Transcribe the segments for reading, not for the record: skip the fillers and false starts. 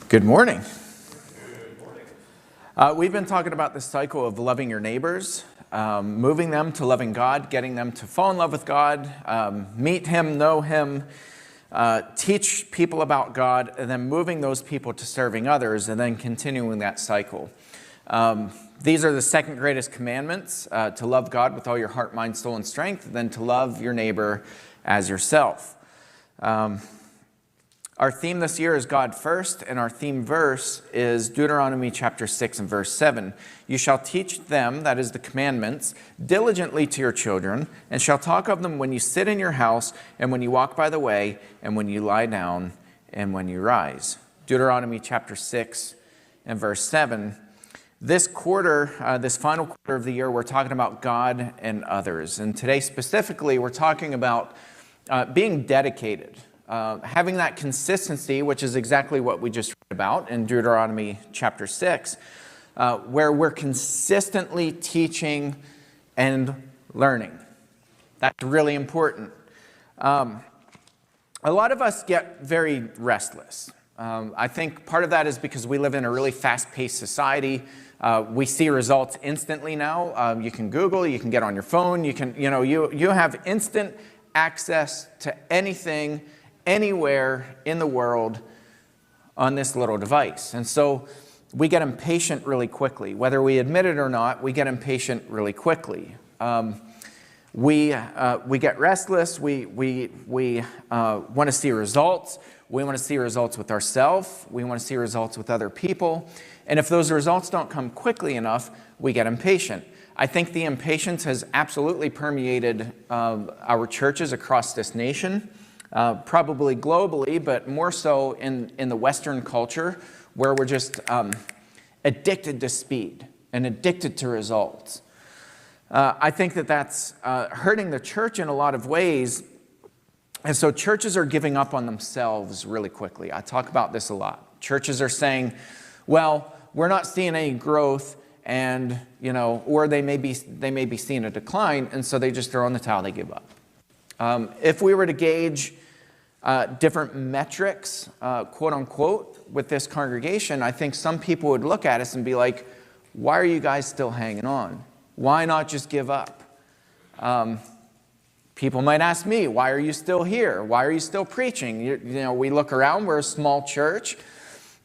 Good morning. We've been talking about this cycle of loving your neighbors, moving them to loving God, getting them to fall in love with God, meet Him, know Him, teach people about God, and then moving those people to serving others, and then continuing that cycle. These are the second greatest commandments, to love God with all your heart, mind, soul, and strength, and then to love your neighbor as yourself. Our theme this year is God first, and our theme verse is Deuteronomy chapter 6 and verse 7. You shall teach them, that is the commandments, diligently to your children, and shall talk of them when you sit in your house, and when you walk by the way, and when you lie down, and when you rise. Deuteronomy chapter 6 and verse 7. This quarter, this final quarter of the year, we're talking about God and others. And today specifically, we're talking about being dedicated. Having that consistency, which is exactly what we just read about in Deuteronomy chapter 6, where we're consistently teaching and learning. That's really important. A lot of us get very restless. I think part of that is because we live in a really fast-paced society. We see results instantly now. You can Google, you can get on your phone, you have instant access to anything, anywhere in the world on this little device. And so we get impatient really quickly. Whether we admit it or not, we get impatient really quickly. We get restless. We want to see results. We want to see results with ourselves. We want to see results with other people. And if those results don't come quickly enough, we get impatient. I think the impatience has absolutely permeated our churches across this nation. Probably globally, but more so in the Western culture, where we're just addicted to speed and addicted to results. I think that's hurting the church in a lot of ways, and so churches are giving up on themselves really quickly. I talk about this a lot. Churches are saying, well, we're not seeing any growth, and or they may be seeing a decline, and so they just throw in the towel, they give up. If we were to gauge different metrics, quote unquote, with this congregation, I think some people would look at us and be like, why are you guys still hanging on? Why not just give up? People might ask me, why are you still here? Why are you still preaching? We look around, we're a small church,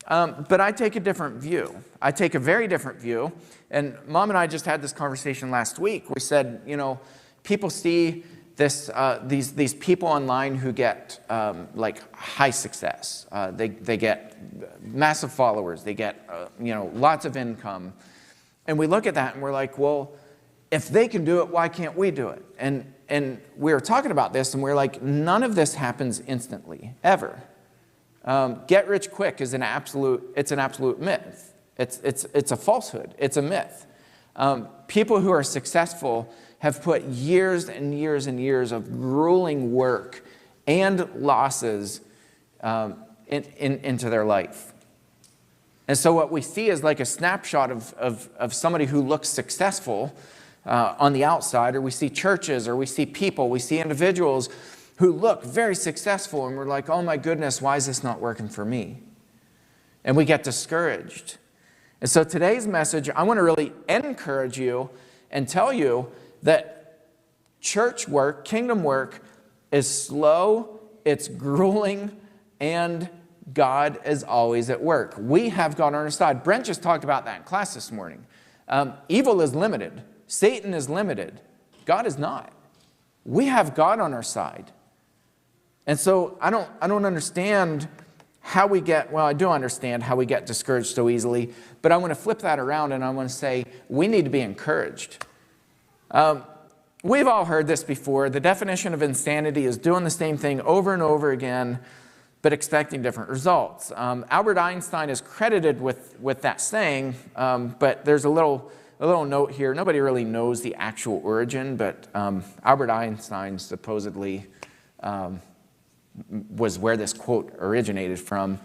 but I take a different view. I take a very different view, and Mom and I just had this conversation last week. We said, people see these people online who get like high success. They get massive followers. They get lots of income, and we look at that and we're like, well, if they can do it, why can't we do it? And we were talking about this, and we're like, none of this happens instantly, ever. Get rich quick is an absolute myth. It's a falsehood. It's a myth. People who are successful have put years and years and years of grueling work and losses into their life. And so what we see is like a snapshot of somebody who looks successful on the outside, or we see churches, or we see people, we see individuals who look very successful, and we're like, oh my goodness, why is this not working for me? And we get discouraged. And so today's message, I want to really encourage you and tell you that church work, kingdom work, is slow, it's grueling, and God is always at work. We have God on our side. Brent just talked about that in class this morning. Evil is limited. Satan is limited. God is not. We have God on our side. And so I don't understand how we get, well, I do understand how we get discouraged so easily, but I want to flip that around, and I want to say we need to be encouraged. We've all heard this before. The definition of insanity is doing the same thing over and over again, but expecting different results. Albert Einstein is credited with that saying, but there's a little note here. Nobody really knows the actual origin, but Albert Einstein supposedly was where this quote originated from.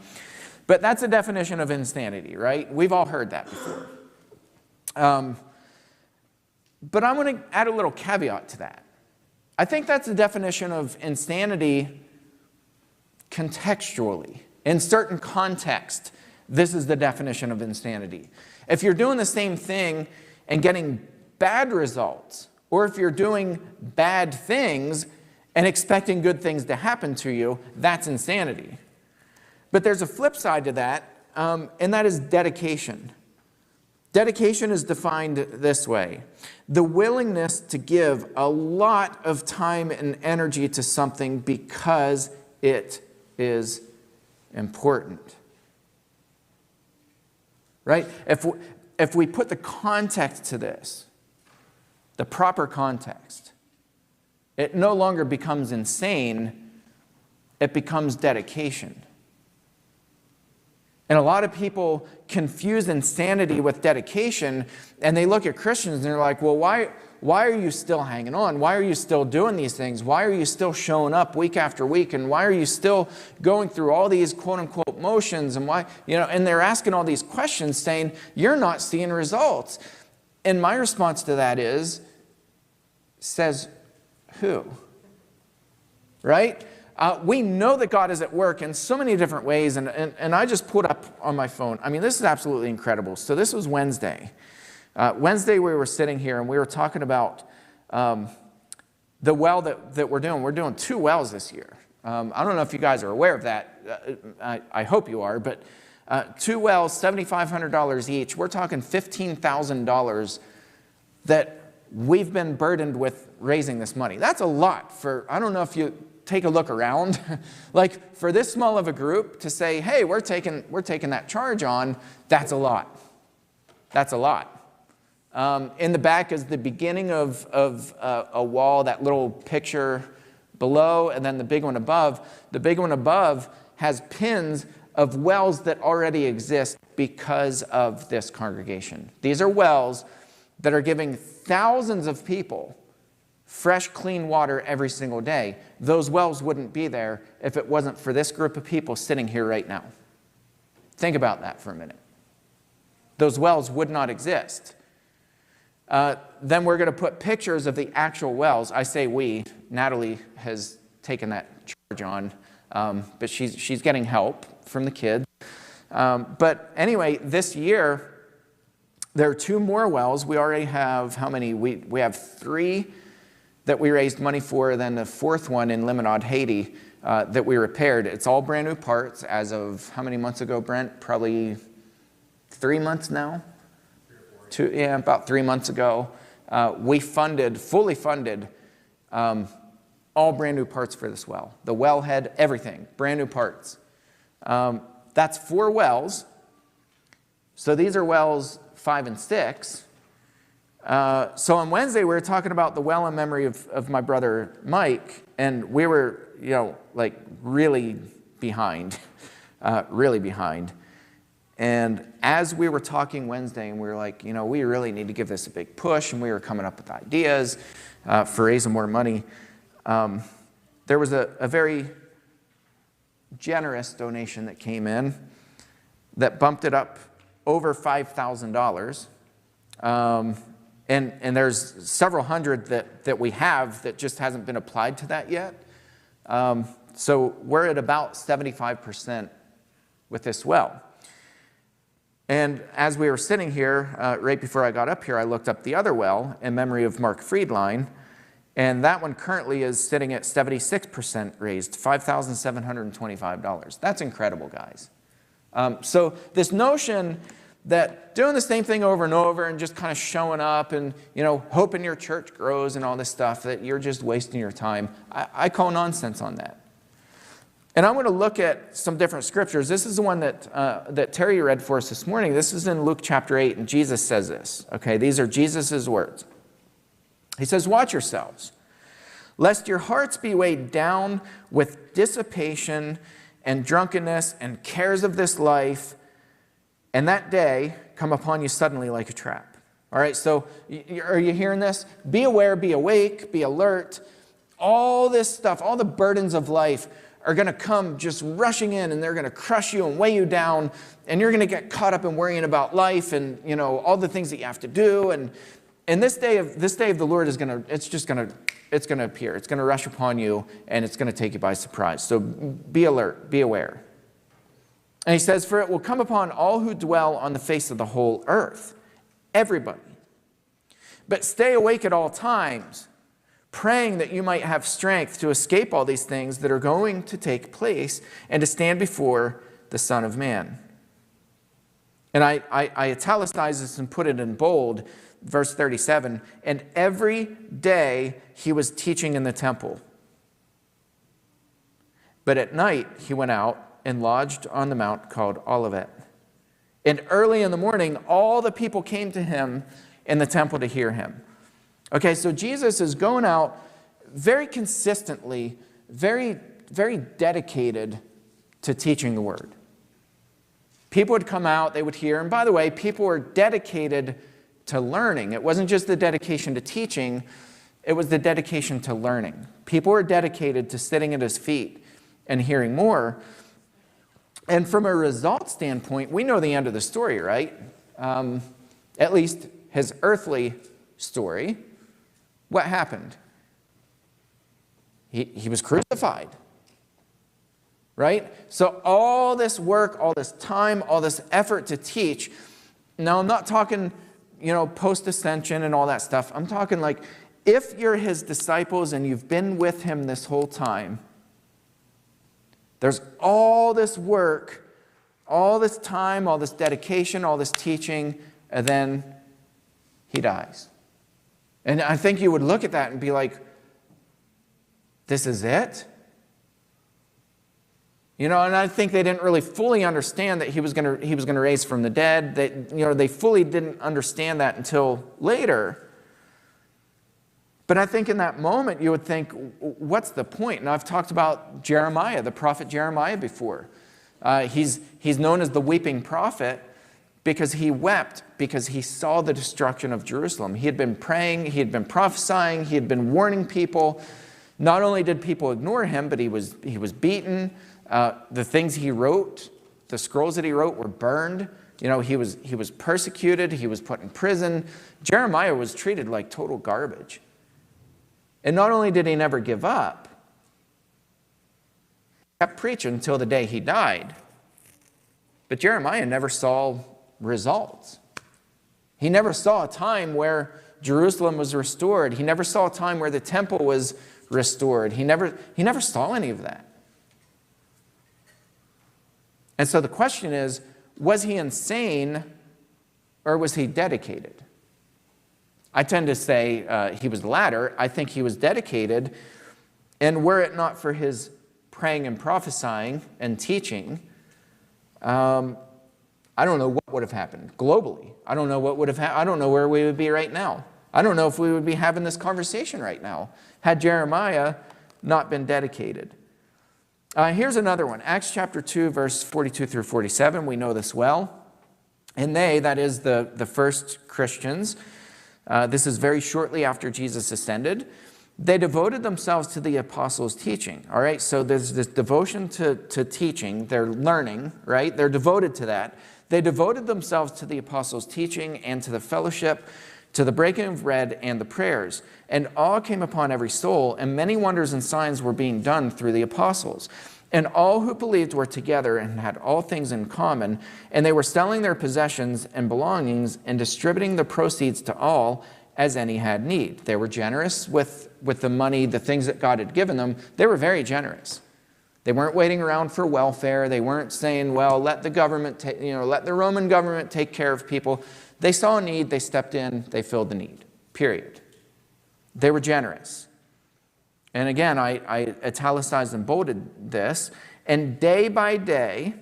But that's a definition of insanity, right? We've all heard that before. But I'm going to add a little caveat to that. I think that's the definition of insanity contextually, in certain context, This is the definition of insanity. If you're doing the same thing and getting bad results, or if you're doing bad things and expecting good things to happen to you, that's insanity. But there's a flip side to that, and that is dedication. Dedication is defined this way: the willingness to give a lot of time and energy to something because it is important. Right? If we put the context to this, the proper context, it no longer becomes insane, it becomes dedication. And a lot of people confuse insanity with dedication, and they look at Christians and they're like, well, why are you still hanging on? Why are you still doing these things? Why are you still showing up week after week? And why are you still going through all these quote unquote motions? And why, and they're asking all these questions saying, you're not seeing results. And my response to that is, says who? Right? We know that God is at work in so many different ways, and I just put up on my phone. I mean, this is absolutely incredible. So this was Wednesday. Wednesday we were sitting here and we were talking about the well that we're doing. We're doing 2 wells this year. I don't know if you guys are aware of that. I hope you are, but 2 wells, $7,500 each. We're talking $15,000 that we've been burdened with raising this money. That's a lot for, I don't know if you take a look around, like for this small of a group to say, hey, we're taking that charge on, that's a lot. That's a lot. In the back is the beginning of a wall, that little picture below, and then the big one above. The big one above has pins of wells that already exist because of this congregation. These are wells that are giving thousands of people fresh, clean water every single day. Those wells wouldn't be there if it wasn't for this group of people sitting here right now. Think about that for a minute. Those wells would not exist. Then we're going to put pictures of the actual wells. I say we. Natalie has taken that charge on, but she's getting help from the kids. But anyway, this year, there are 2 more wells. We already have, how many? We have 3 that we raised money for, then the 4th one in Lemonade, Haiti, that we repaired. It's all brand new parts as of how many months ago, Brent? Probably 3 months now? 2, yeah, about 3 months ago. We fully funded, all brand new parts for this well. The wellhead, everything, brand new parts. That's 4 wells. So these are wells 5 and 6. So on Wednesday, we were talking about the well in memory of my brother Mike, and we were, like really behind, really behind. And as we were talking Wednesday, and we were like, we really need to give this a big push, and we were coming up with ideas for raising more money. There was a very generous donation that came in that bumped it up over $5,000. And there's several hundred that we have that just hasn't been applied to that yet. So we're at about 75% with this well. And as we were sitting here, right before I got up here, I looked up the other well in memory of Mark Friedline, and that one currently is sitting at 76% raised, $5,725. That's incredible, guys. So this notion that doing the same thing over and over and just kind of showing up and, hoping your church grows and all this stuff, that you're just wasting your time, I call nonsense on that. And I'm going to look at some different scriptures. This is the one that Terry read for us this morning. This is in Luke chapter 8, and Jesus says this. Okay, these are Jesus' words. He says, watch yourselves, lest your hearts be weighed down with dissipation and drunkenness and cares of this life, and that day come upon you suddenly like a trap. All right, so are you hearing this? Be aware, be awake, be alert. All this stuff, all the burdens of life are going to come just rushing in, and they're going to crush you and weigh you down, and you're going to get caught up in worrying about life and all the things that you have to do. And this day of the Lord is going to appear. It's going to rush upon you, and it's going to take you by surprise. So be alert, be aware. And he says, for it will come upon all who dwell on the face of the whole earth. Everybody. But stay awake at all times, praying that you might have strength to escape all these things that are going to take place and to stand before the Son of Man. And I italicize this and put it in bold, verse 37. And every day he was teaching in the temple. But at night he went out and lodged on the mount called Olivet. And early in the morning, all the people came to him in the temple to hear him. Okay, so Jesus is going out very consistently, very, very dedicated to teaching the word. People would come out, they would hear, and by the way, people were dedicated to learning. It wasn't just the dedication to teaching, it was the dedication to learning. People were dedicated to sitting at his feet and hearing more. And from a result standpoint, we know the end of the story, right? At least his earthly story. What happened? He was crucified, right? So all this work, all this time, all this effort to teach. Now, I'm not talking, post-ascension and all that stuff. I'm talking like, if you're his disciples and you've been with him this whole time, there's all this work, all this time, all this dedication, all this teaching, and then he dies. And I think you would look at that and be like, this is it? And I think they didn't really fully understand that he was going to raise from the dead. They fully didn't understand that until later. But I think in that moment you would think, what's the point? And I've talked about Jeremiah, the prophet Jeremiah before. He's known as the weeping prophet because he wept because he saw the destruction of Jerusalem. He had been praying, he had been prophesying, he had been warning people. Not only did people ignore him, but he was beaten. The things he wrote, the scrolls that he wrote were burned. He was persecuted, he was put in prison. Jeremiah was treated like total garbage. And not only did he never give up, he kept preaching until the day he died. But Jeremiah never saw results. He never saw a time where Jerusalem was restored. He never saw a time where the temple was restored. He never saw any of that. And so the question is, was he insane or was he dedicated? I tend to say he was the latter. I think he was dedicated. And were it not for his praying and prophesying and teaching, I don't know what would have happened globally. I don't know what would have happened. I don't know where we would be right now. I don't know if we would be having this conversation right now had Jeremiah not been dedicated. Here's another one. Acts chapter 2, verse 42 through 47. We know this well. And they, that is the first Christians, this is very shortly after Jesus ascended, they devoted themselves to the apostles' teaching. All right, so there's this devotion to teaching. They're learning, right? They're devoted to that. They devoted themselves to the apostles' teaching and to the fellowship, to the breaking of bread and the prayers. And awe came upon every soul, and many wonders and signs were being done through the apostles. And all who believed were together and had all things in common, and they were selling their possessions and belongings and distributing the proceeds to all as any had need. They were generous with the money, the things that God had given them. They were very generous. They weren't waiting around for welfare. They weren't saying, well, let the government, let the Roman government take care of people. They saw a need, they stepped in, they filled the need, period. They were generous. And again, I italicized and bolded this. And day by day,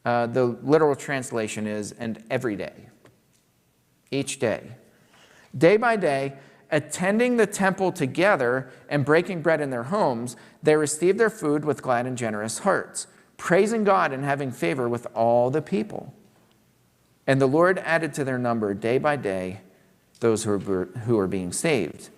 the literal translation is, and every day, each day. Day by day, attending the temple together and breaking bread in their homes, they received their food with glad and generous hearts, praising God and having favor with all the people. And the Lord added to their number day by day those who were being saved.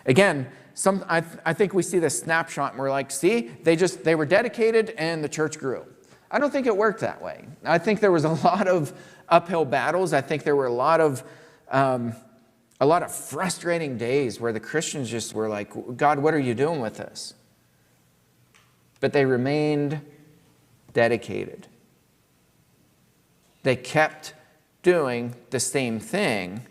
Again, I think we see this snapshot and we're like, see, they were dedicated and the church grew. I don't think it worked that way. I think there was a lot of uphill battles. I think there were a lot of frustrating days where the Christians just were like, God, what are you doing with us? But they remained dedicated. They kept doing the same thing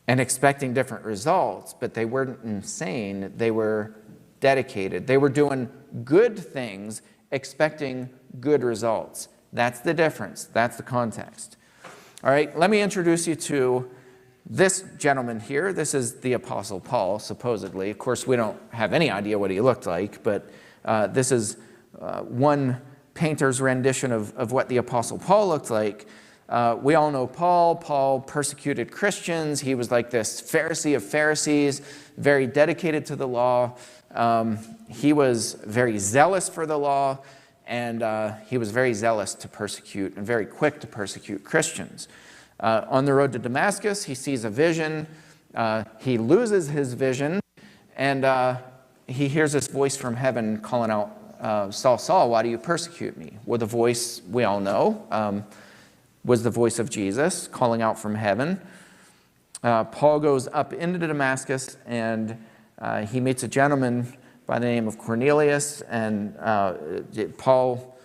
and expecting different results, but they weren't insane. They were dedicated. They were doing good things, expecting good results. That's the difference. That's the context. All right, let me introduce you to this gentleman here. This is the Apostle Paul, supposedly. Of course, we don't have any idea what he looked like, but this is one painter's rendition of what the Apostle Paul looked like. We all know Paul. Paul persecuted Christians. He was like this Pharisee of Pharisees, very dedicated to the law. He was very zealous for the law, and he was very zealous to persecute and very quick to persecute Christians. On the road to Damascus, he sees a vision. He loses his vision, and he hears this voice from heaven calling out, Saul, Saul, why do you persecute me? Well, the voice we all know was the voice of Jesus calling out from heaven. Paul goes up into Damascus, and he meets a gentleman by the name of Cornelius, and Paul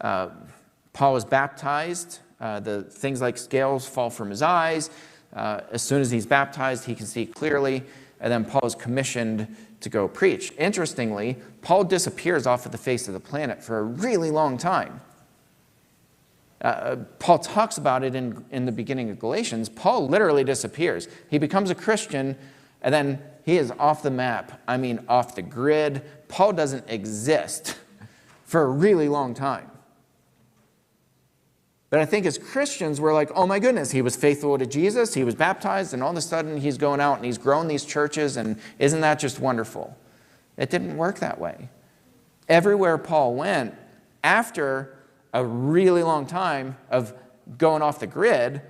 is baptized. The things like scales fall from his eyes. As soon as he's baptized, he can see clearly, and then Paul is commissioned to go preach. Interestingly, Paul disappears off of the face of the planet for a really long time. Paul talks about it in the beginning of Galatians. Paul literally disappears. He becomes a Christian, and then he is off the map. I mean, off the grid. Paul doesn't exist for a really long time. But I think as Christians, we're like, oh my goodness, he was faithful to Jesus, he was baptized, and all of a sudden he's going out and he's grown these churches, and isn't that just wonderful? It didn't work that way. Everywhere Paul went, after a really long time of going off the grid,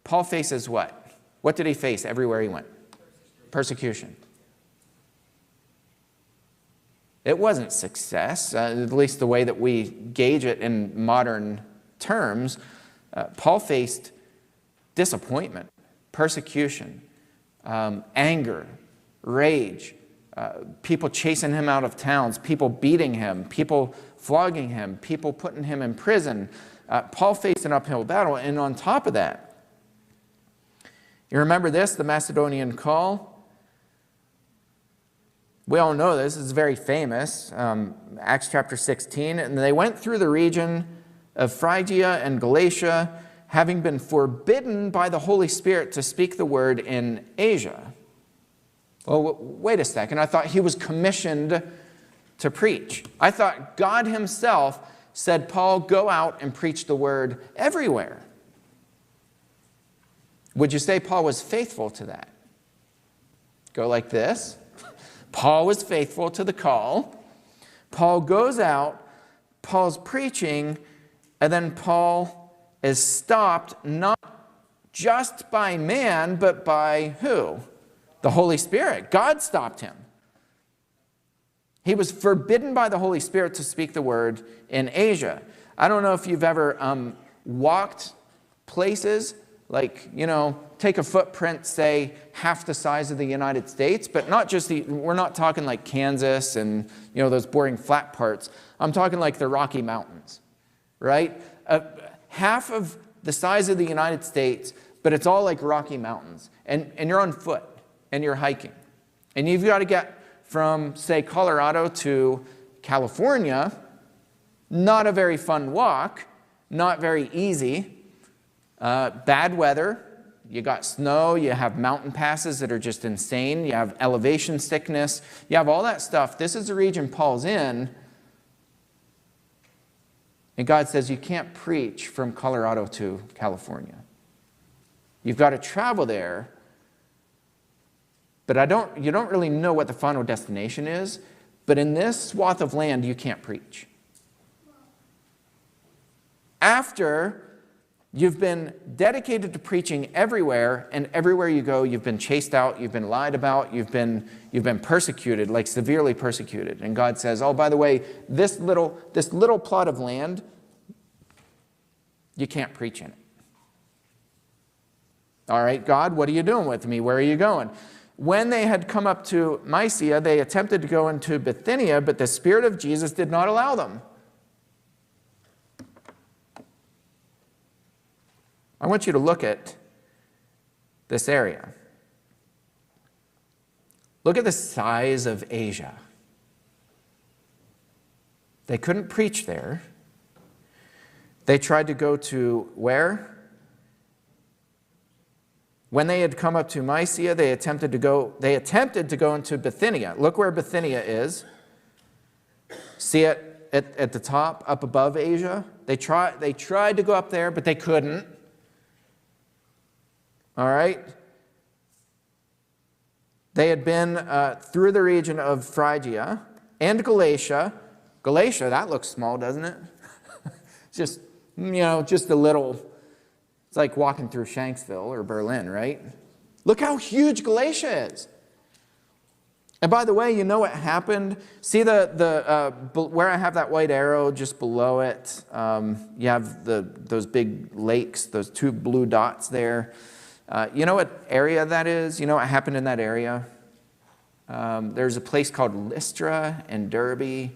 Paul faces what? What did he face everywhere he went? Persecution. It wasn't success, at least the way that we gauge it in modern terms. Paul faced disappointment, persecution, anger, rage, people chasing him out of towns, people beating him, people flogging him, people putting him in prison. Paul faced an uphill battle, and on top of that, you remember this, the Macedonian call? We all know this. It's very famous. Acts chapter 16. And they went through the region of Phrygia and Galatia, having been forbidden by the Holy Spirit to speak the word in Asia. Well, wait a second. I thought he was commissioned to preach. I thought God himself said, Paul, go out and preach the word everywhere. Would you say Paul was faithful to that? Go like this. Paul was faithful to the call. Paul goes out. Paul's preaching. And then Paul is stopped not just by man, but by who? The Holy Spirit. God stopped him. He was forbidden by the Holy Spirit to speak the word in Asia. I don't know if you've ever walked places like, take a footprint, say, half the size of the United States, but not just we're not talking like Kansas and, those boring flat parts. I'm talking like the Rocky Mountains, right? Half of the size of the United States, but it's all like Rocky Mountains. And you're on foot, and you're hiking. And you've got to get from, say, Colorado to California. Not a very fun walk, not very easy. Bad weather. You got snow, you have mountain passes that are just insane, you have elevation sickness, you have all that stuff. This is the region Paul's in. And God says you can't preach from Colorado to California. You've got to travel there. But you don't really know what the final destination is. But in this swath of land, you can't preach. After you've been dedicated to preaching everywhere, and everywhere you go, you've been chased out, you've been lied about, you've been persecuted, like severely persecuted. And God says, oh, by the way, this little plot of land, you can't preach in it. All right, God, what are you doing with me? Where are you going? When they had come up to Mysia, they attempted to go into Bithynia, but the Spirit of Jesus did not allow them. I want you to look at this area. Look at the size of Asia. They couldn't preach there. They tried to go to where? When they had come up to Mysia, they attempted to go into Bithynia. Look where Bithynia is. See it at the top, up above Asia? They tried to go up there, but they couldn't. All right? They had been through the region of Phrygia and Galatia. Galatia, that looks small, doesn't it? Just a little, it's like walking through Shanksville or Berlin, right? Look how huge Galatia is. And by the way, you know what happened? See where I have that white arrow just below it? You have those big lakes, those two blue dots there. You know what area that is? You know what happened in that area? There's a place called Lystra and Derbe.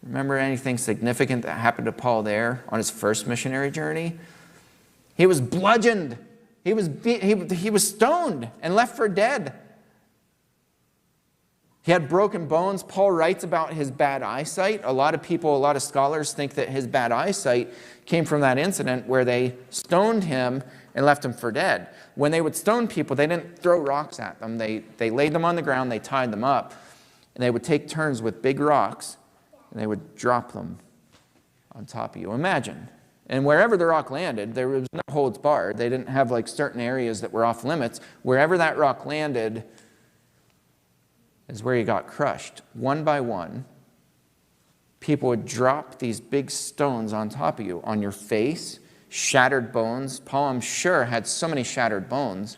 Remember anything significant that happened to Paul there on his first missionary journey? He was bludgeoned. He was stoned and left for dead. He had broken bones. Paul writes about his bad eyesight. A lot of scholars think that his bad eyesight came from that incident where they stoned him and left him for dead. When they would stone people, they didn't throw rocks at them. They laid them on the ground, they tied them up, and they would take turns with big rocks, and they would drop them on top of you. Imagine. And wherever the rock landed, there was no holds barred. They didn't have like certain areas that were off limits. Wherever that rock landed is where you got crushed. One by one, people would drop these big stones on top of you, on your face, shattered bones. Paul, I'm sure, had so many shattered bones.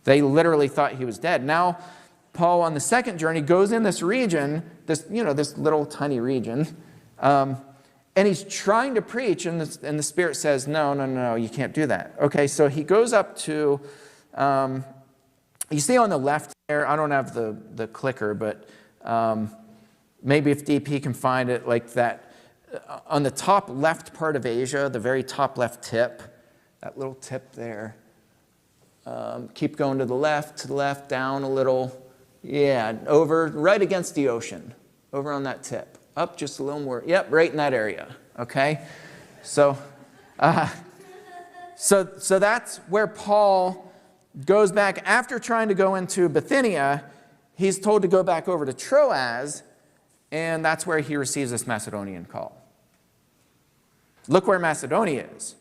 They literally thought he was dead. Now, Paul, on the second journey, goes in this region, this little tiny region, and he's trying to preach, and the Spirit says, no, you can't do that. Okay, so he goes up to, you see on the left there, I don't have the clicker, but maybe if DP can find it, like that, on the top left part of Asia, the very top left tip, that little tip there. Keep going to the left, down a little. Yeah, over, right against the ocean, over on that tip. Up just a little more. Yep, right in that area, okay? So that's where Paul goes back. After trying to go into Bithynia, he's told to go back over to Troas, and that's where he receives this Macedonian call. Look where Macedonia is.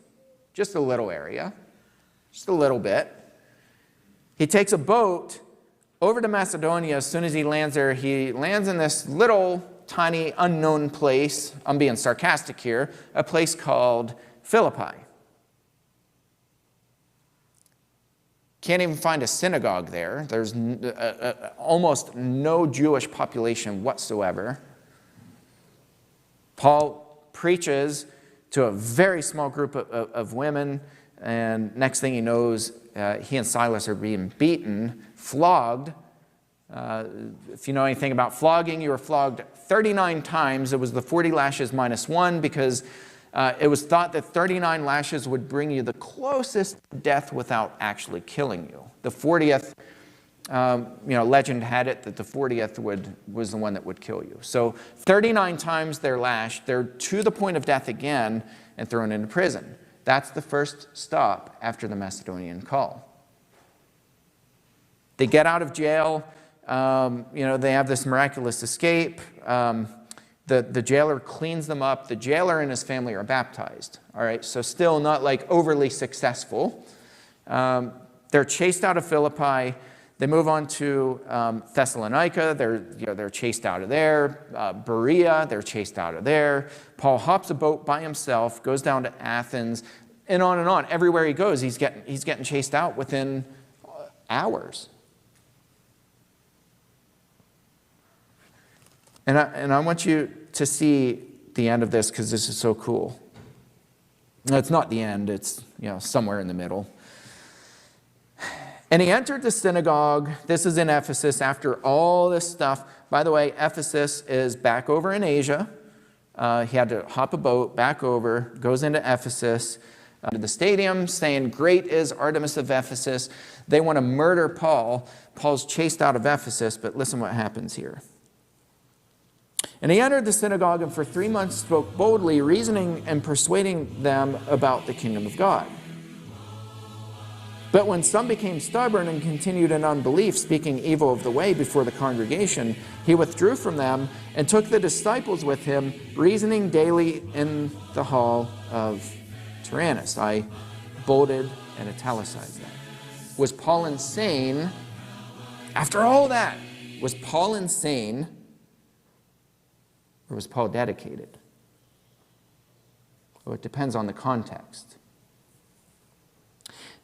Just a little area, just a little bit. He takes a boat over to Macedonia. As soon as he lands there, he lands in this little tiny unknown place. I'm being sarcastic here. A place called Philippi. Can't even find a synagogue there. There's almost no Jewish population whatsoever. Paul preaches to a very small group of women, and next thing he knows, he and Silas are being beaten, flogged. If you know anything about flogging, you were flogged 39 times. It was the 40 lashes minus 1 because it was thought that 39 lashes would bring you the closest to death without actually killing you. The 40th, legend had it that the 40th was the one that would kill you. So 39 times they're lashed. They're to the point of death again and thrown into prison. That's the first stop after the Macedonian call. They get out of jail. They have this miraculous escape. The jailer cleans them up. The jailer and his family are baptized. All right, so still not like overly successful. They're chased out of Philippi. They move on to Thessalonica. They're chased out of there. Berea, they're chased out of there. Paul hops a boat by himself, goes down to Athens, and on and on. Everywhere he goes, he's getting chased out within hours. And I want you to see the end of this because this is so cool. No, it's not the end. It's somewhere in the middle. And he entered the synagogue. This is in Ephesus after all this stuff. By the way, Ephesus is back over in Asia. He had to hop a boat back over, goes into Ephesus. to the stadium saying, "Great is Artemis of Ephesus." They want to murder Paul. Paul's chased out of Ephesus, but listen what happens here. "And he entered the synagogue and for 3 months spoke boldly, reasoning and persuading them about the kingdom of God. But when some became stubborn and continued in unbelief, speaking evil of the way before the congregation, he withdrew from them and took the disciples with him, reasoning daily in the hall of Tyrannus." I bolded and italicized that. Was Paul insane? After all that, was Paul insane? Or was Paul dedicated? Well, it depends on the context.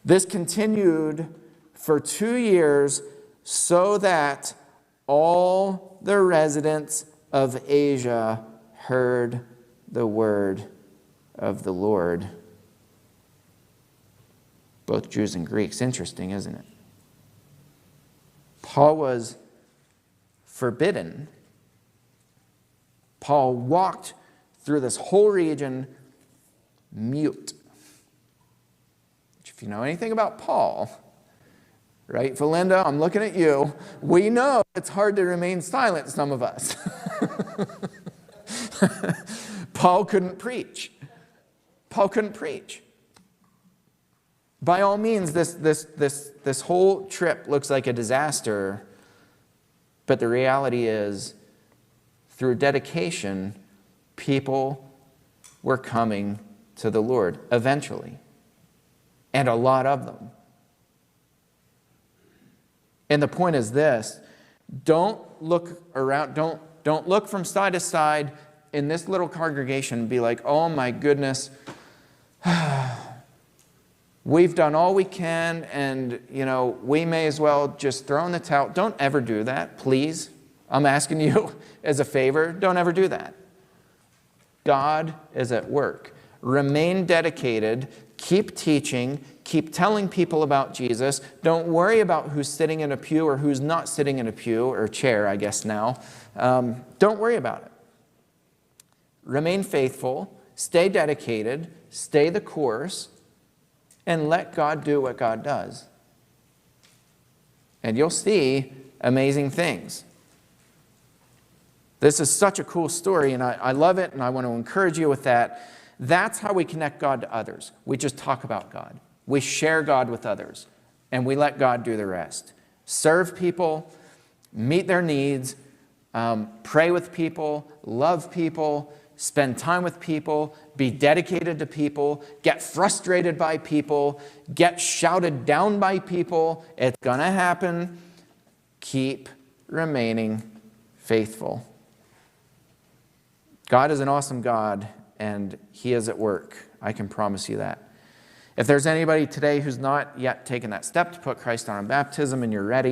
This continued for 2 years so that all the residents of Asia heard the word of the Lord. Both Jews and Greeks. Interesting, isn't it? Paul was forbidden. Paul walked through this whole region mute. If you know anything about Paul, right, Valinda, I'm looking at you. We know it's hard to remain silent, some of us. Paul couldn't preach. Paul couldn't preach. By all means, this whole trip looks like a disaster, but the reality is, through dedication, people were coming to the Lord eventually, and a lot of them. And the point is this: don't look around, don't look from side to side in this little congregation and be like, "Oh my goodness, we've done all we can, and we may as well just throw in the towel." Don't ever do that, please. I'm asking you as a favor, don't ever do that. God is at work. Remain dedicated. Keep teaching. Keep telling people about Jesus. Don't worry about who's sitting in a pew or who's not sitting in a pew or chair, I guess now. Don't worry about it. Remain faithful. Stay dedicated. Stay the course. And let God do what God does. And you'll see amazing things. This is such a cool story, and I love it, and I want to encourage you with that. That's how we connect God to others. We just talk about God. We share God with others, and we let God do the rest. Serve people, meet their needs, pray with people, love people, spend time with people, be dedicated to people, get frustrated by people, get shouted down by people. It's going to happen. Keep remaining faithful. God is an awesome God, and He is at work. I can promise you that. If there's anybody today who's not yet taken that step to put Christ on in baptism and you're ready,